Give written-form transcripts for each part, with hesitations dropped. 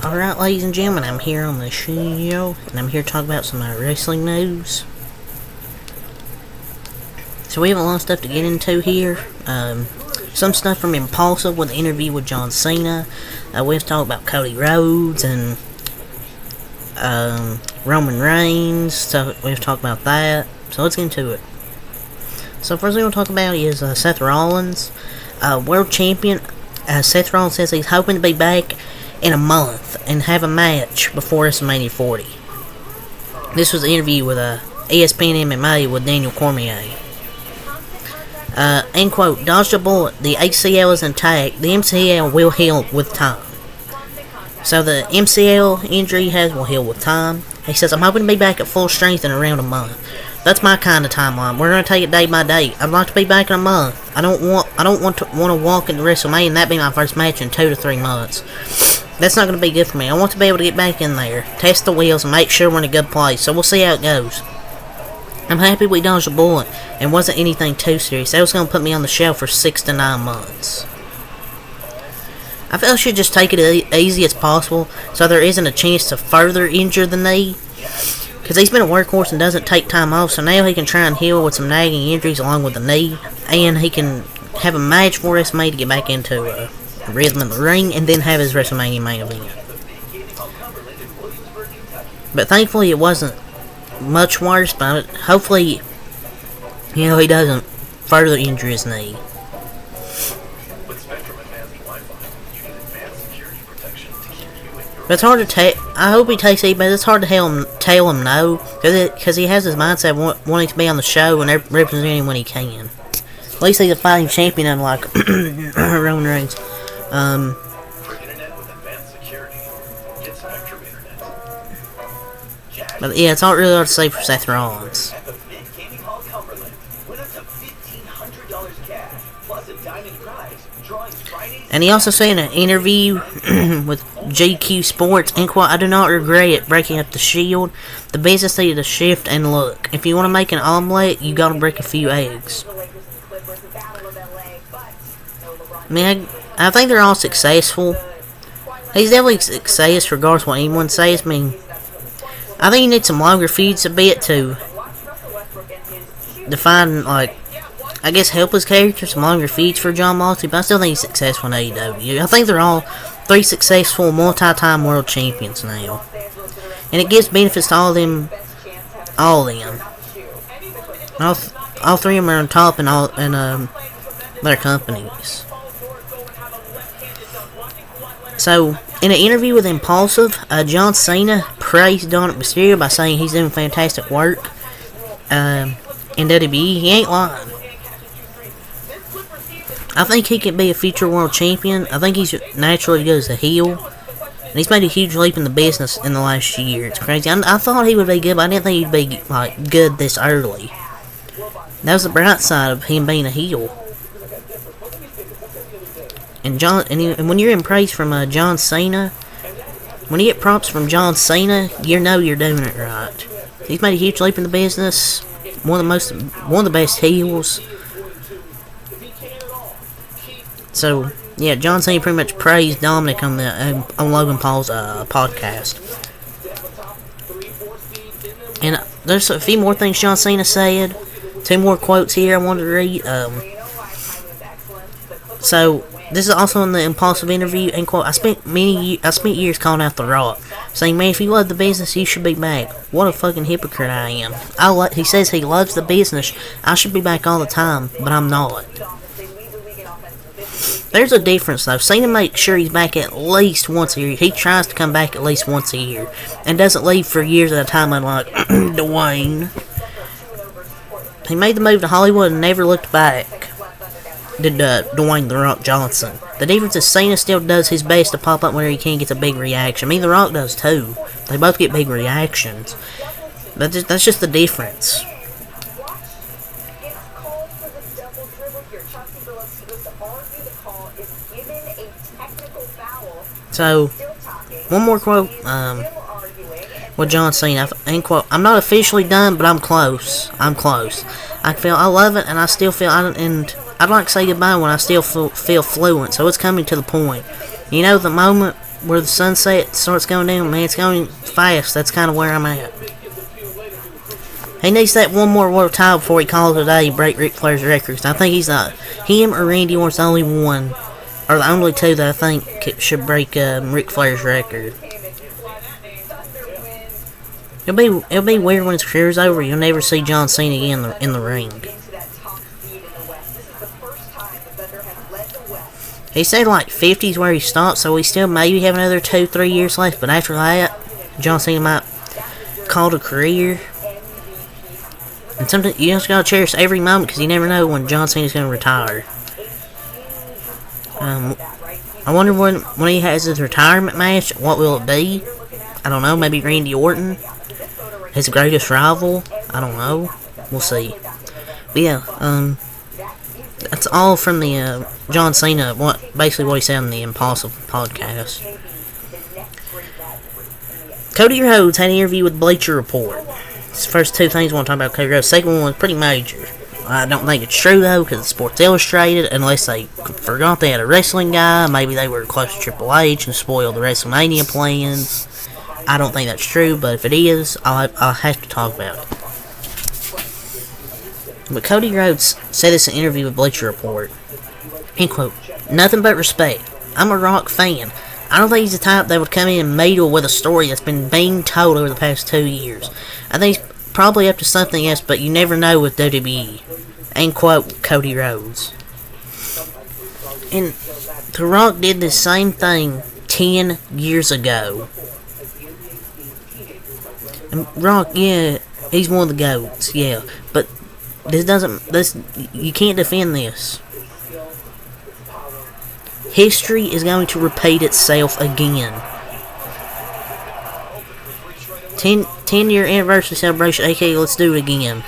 Alright, ladies and gentlemen, I'm here on the show, and I'm here to talk about some wrestling news. So we have a lot of stuff to get into here. Some stuff from Impulsive with the interview with John Cena. We have to talk about Cody Rhodes and Roman Reigns, so we have to talk about that. So let's get into it. So first thing we'll talk about is Seth Rollins, world champion. Seth Rollins says he's hoping to be back in a month and have a match before WrestleMania 40. This was an interview with ESPN MMA with Daniel Cormier. End quote, dodged a bullet. The ACL is intact. The MCL will heal with time. So the MCL injury will heal with time. He says, I'm hoping to be back at full strength in around a month. That's my kind of timeline. We're going to take it day by day. I'd like to be back in a month. I don't want to walk into WrestleMania and that be my first match in 2 to 3 months. That's not going to be good for me. I want to be able to get back in there, test the wheels, and make sure we're in a good place. So we'll see how it goes. I'm happy we dodged a bullet and wasn't anything too serious. That was going to put me on the shelf for 6 to 9 months. I feel I should just take it as easy as possible so there isn't a chance to further injure the knee. Because he's been a workhorse and doesn't take time off, so now he can try and heal with some nagging injuries along with the knee. And he can have a match for WrestleMania to get back into rhythm in the ring and then have his WrestleMania main event. But thankfully it wasn't much worse, but hopefully, he doesn't further injure his knee. But it's hard to tell. I hope he takes it, but it's hard to tell him no, because he has his mindset wanting to be on the show and representing him when he can. At least he's a fighting champion, unlike Roman Reigns. But yeah, it's not really hard to say for Seth Rollins. And he also said in an interview with GQ Sports, and quote, I do not regret breaking up the Shield. The business needed to shift and look. If you want to make an omelet, you gotta break a few eggs. I mean, I think they're all successful. He's definitely success regardless of what anyone says. I mean, I think you need some longer feuds a bit to define, like, I guess help his character, some longer feuds for Jon Moxley, but I still think he's successful in AEW. I think they're all 3 successful multi-time world champions now. And it gives benefits to all of them. All 3 of them are on top in their companies. So, in an interview with Impulsive, John Cena praised Dominic Mysterio by saying he's doing fantastic work in WWE. He ain't lying. I think he could be a future world champion. I think he's naturally good as a heel. And he's made a huge leap in the business in the last year. It's crazy. I thought he would be good, but I didn't think he'd be like good this early. That was the bright side of him being a heel. And when you're in praise from John Cena, when you get props from John Cena, you know you're doing it right. He's made a huge leap in the business. One of the best heels. So yeah, John Cena pretty much praised Dominic on Logan Paul's podcast. And there's a few more things John Cena said. 2 more quotes here I wanted to read. So this is also in the Impulsive interview. And quote, I spent years calling out The Rock, saying, man, if you love the business, you should be back. What a fucking hypocrite I am. He says he loves the business. I should be back all the time, but I'm not. There's a difference though. Cena makes sure he's back at least once a year. He tries to come back at least once a year. And doesn't leave for years at a time, unlike Dwayne. He made the move to Hollywood and never looked back. Did Dwayne "The Rock" Johnson. The difference is Cena still does his best to pop up where he can, gets a big reaction. I mean, The Rock does too. They both get big reactions. But that's just the difference. So, one more quote with John Cena. End quote, I'm not officially done, but I'm close. I love it, and I still feel, and I'd like to say goodbye when I still feel fluent, so it's coming to the point. You know, the moment where the sunset starts going down, man, it's going fast. That's kind of where I'm at. He needs that one more world title before he calls it a day, break Ric Flair's records. I think he's not. Him or Randy Orton's the only one, or the only two that I think should break Ric Flair's record. It'll be weird when his career's over. You'll never see John Cena again in the ring. He said like 50's where he stopped, so we still maybe have another 2-3 years left. But after that, John Cena might call it a career. And sometimes you just gotta cherish every moment because you never know when John Cena's gonna retire. I wonder when he has his retirement match, what will it be? I don't know. Maybe Randy Orton, his greatest rival. I don't know. We'll see. But yeah, that's all from the John Cena. Basically what he said on the Impossible podcast. Cody Rhodes had an interview with Bleacher Report. It's the first two things I want to talk about Cody Rhodes. Second one was pretty major. I don't think it's true though, because it's Sports Illustrated. Unless they forgot they had a wrestling guy, maybe they were close to Triple H and spoiled the WrestleMania plans. I don't think that's true, but if it is, I'll have to talk about it. But Cody Rhodes said this in an interview with Bleacher Report. End quote. Nothing but respect. I'm a Rock fan. I don't think he's the type that would come in and meddle with a story that's been being told over the past 2 years. I think he's probably up to something else, but you never know with WWE. End quote, Cody Rhodes. And The Rock did the same thing 10 years ago. And Rock, yeah, he's one of the GOATs, yeah. But you can't defend this. History is going to repeat itself again. 10-year anniversary celebration, aka let's do it again.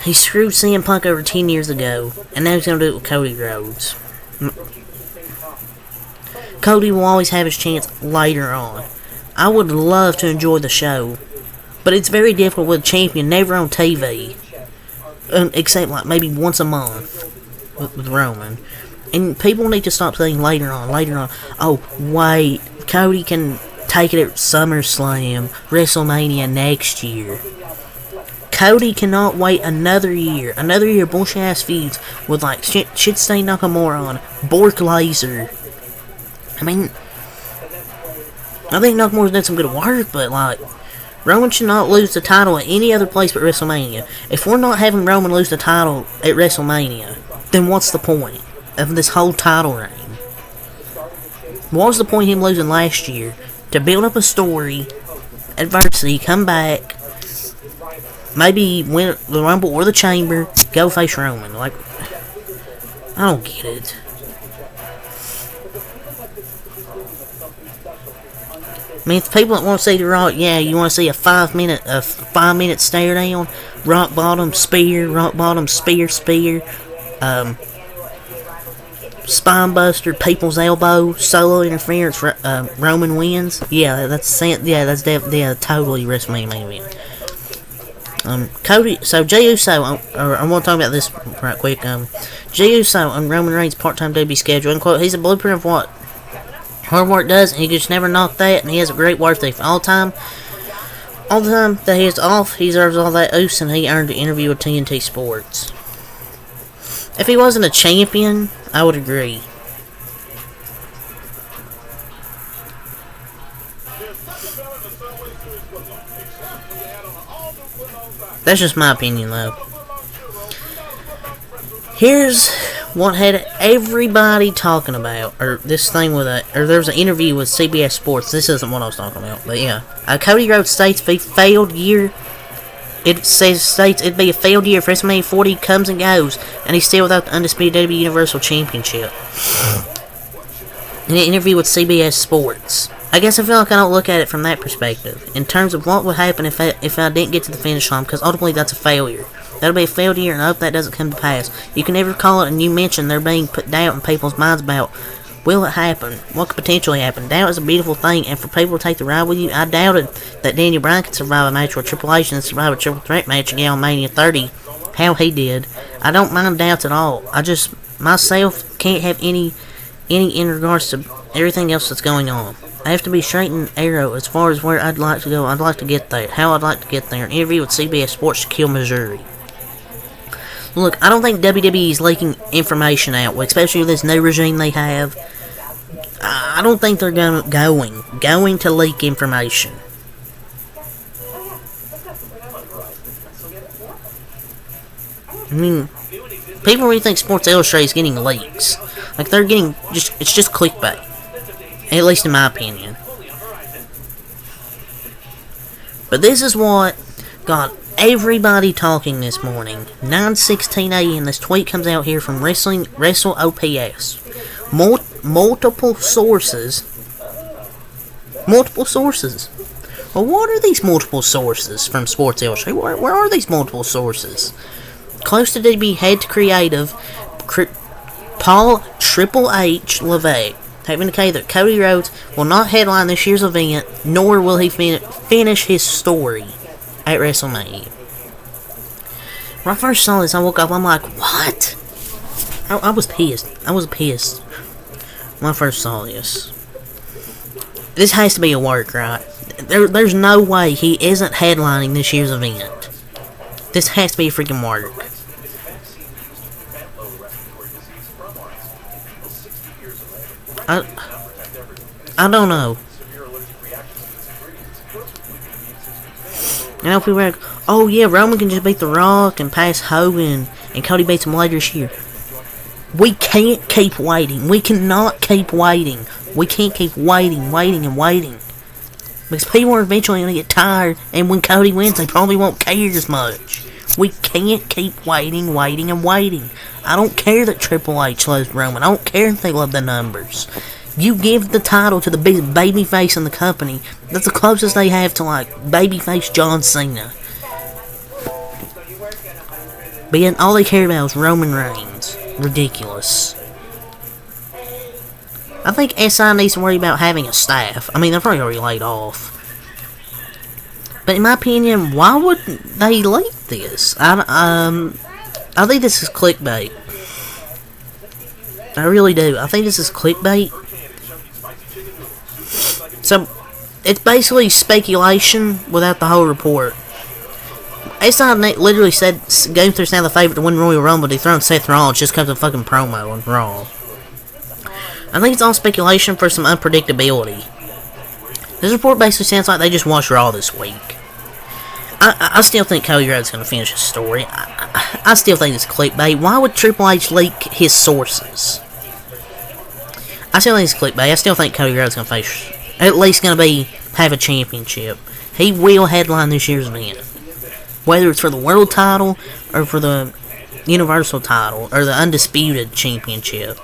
He screwed CM Punk over 10 years ago, and now he's going to do it with Cody Rhodes. Cody will always have his chance later on. I would love to enjoy the show, but it's very difficult with a champion never on TV. Except like maybe once a month with Roman. And people need to stop saying later on. Oh, wait, Cody can take it at SummerSlam, WrestleMania next year. Cody cannot wait another year bullshit ass feuds with like Shitstain Nakamura on, Bork Laser. I mean, I think Nakamura's done some good work, but like, Roman should not lose the title at any other place but WrestleMania. If we're not having Roman lose the title at WrestleMania, then what's the point of this whole title reign? What was the point of him losing last year? To build up a story, adversity, come back, maybe win the Rumble or the Chamber, go face Roman. Like, I don't get it. I mean, if people that want to see The Rock, yeah, you want to see a 5 minute stare down, rock bottom spear, spine buster, people's elbow, solo interference, Roman wins. Yeah, that's totally WrestleMania main event. Cody, so Jey Uso, I want to talk about this right quick. Jey Uso on Roman Reigns' part-time WWE schedule. End quote. He's a blueprint of what hard work does, and he just never knocked that. And he has a great work ethic. All the time that he is off, he deserves all that ooze, and he earned an interview with TNT Sports. If he wasn't a champion, I would agree. That's just my opinion, though. Here's what had everybody talking about, or this thing there was an interview with CBS Sports. This isn't what I was talking about, but yeah. Cody Rhodes states if he failed year. It states it'd be a failed year if WrestleMania 40 comes and goes, and he's still without the undisputed WWE Universal Championship. In an interview with CBS Sports, I guess I feel like I don't look at it from that perspective, in terms of what would happen if I didn't get to the finish line, because ultimately that's a failure. That'll be a failed year, and I hope that doesn't come to pass. You can never call it, and you mentioned there being put doubt in people's minds about, will it happen? What could potentially happen? Doubt is a beautiful thing, and for people to take the ride with you, I doubted that Daniel Bryan could survive a match with Triple H and survive a triple threat match again on Mania 30. How he did. I don't mind doubts at all. I just, myself, can't have any in regards to everything else that's going on. I have to be straight and arrow as far as where I'd like to go. I'd like to get there. How I'd like to get there. An interview with CBS Sports to kill Missouri. Look, I don't think WWE is leaking information out, especially with this new regime they have. I don't think they're going to leak information. I mean, people really think Sports Illustrated is getting leaks. Like, they're getting it's just clickbait. At least in my opinion. But this is what got everybody talking this morning. 9:16 a.m. This tweet comes out here from Wrestle OPS. Multiple sources. Well, what are these multiple sources from Sports Illustrated? Where are these multiple sources? Close to DB head creative Paul Triple H Levesque have indicated that Cody Rhodes will not headline this year's event, nor will he finish his story at WrestleMania. When I first saw this, I woke up, I'm like, what? I was pissed. When I first saw this. This has to be a work, right? There's no way he isn't headlining this year's event. This has to be a freaking work. I don't know. You know, people are like, oh yeah, Roman can just beat The Rock and pass Hogan, and Cody beats him later this year. We can't keep waiting. We cannot keep waiting. We can't keep waiting. Because people are eventually going to get tired, and when Cody wins, they probably won't care as much. We can't keep waiting. I don't care that Triple H loves Roman. I don't care if they love the numbers. You give the title to the biggest babyface in the company. That's the closest they have to, like, babyface John Cena. But yet, all they care about is Roman Reigns. Ridiculous. I think SI needs to worry about having a staff. I mean, they're probably already laid off. But in my opinion, why would they leak this? I think this is clickbait. I really do. I think this is clickbait. So, it's basically speculation without the whole report. SI literally said Gunther's now the favorite to win Royal Rumble, dethroned Seth Rollins just because of fucking promo on Raw. I think it's all speculation for some unpredictability. This report basically sounds like they just watched Raw this week. I still think Cody Rhodes is going to finish his story. I still think it's clickbait. Why would Triple H leak his sources? I still think it's clickbait. I still think Cody Rhodes is going to face, at least going to have a championship. He will headline this year's event. Whether it's for the world title, or for the universal title, or the undisputed championship.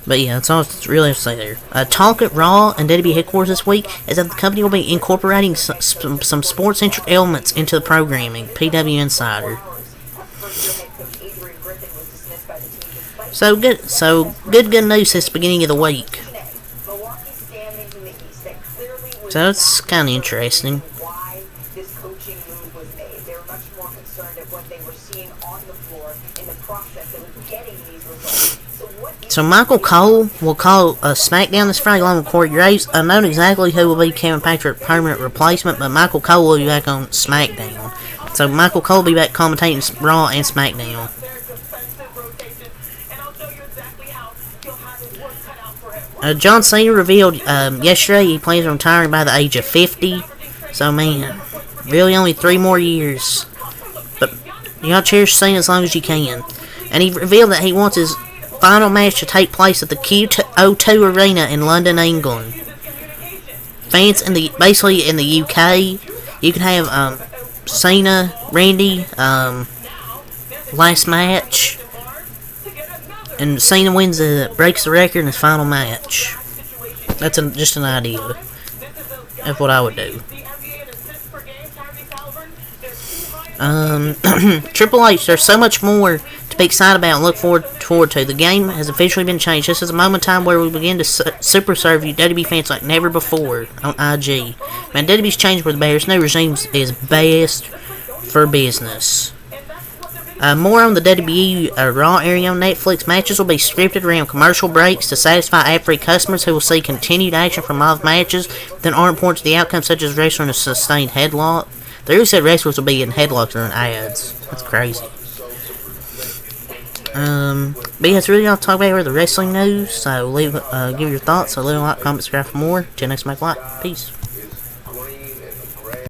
But yeah, that's all I really have to say there. Talk at Raw and WWE headquarters this week is that the company will be incorporating some sports-centric elements into the programming. PW Insider. So good news since the beginning of the week. So it's kind of interesting. So Michael Cole will call SmackDown this Friday along with Corey Graves. Unknown exactly who will be Kevin Patrick's permanent replacement, but Michael Cole will be back on SmackDown. So Michael Cole will be back commentating Raw and SmackDown. John Cena revealed yesterday he plans on retiring by the age of 50. So man, really only 3 more years. But you gotta cherish Cena as long as you can. And he revealed that he wants his final match to take place at the O2 Arena in London, England. Fans basically in the UK, you can have Cena, Randy, last match, and Cena breaks the record in his final match. That's just an idea of what I would do. Triple H, there's so much more to be excited about and look forward to. The game has officially been changed. This is a moment in time where we begin to super serve you WWE fans like never before on IG. Man, WWE's changed for the better. This new regime is best for business. More on the WWE Raw area on Netflix. Matches will be scripted around commercial breaks to satisfy ad-free customers who will see continued action from live matches that aren't important to the outcome, such as wrestling a sustained headlock. They already said wrestlers will be in headlocks during ads. That's crazy. But yeah, that's really all to talk about with the wrestling news. So give your thoughts. So leave a like, comment, subscribe for more. Till next time, Peace.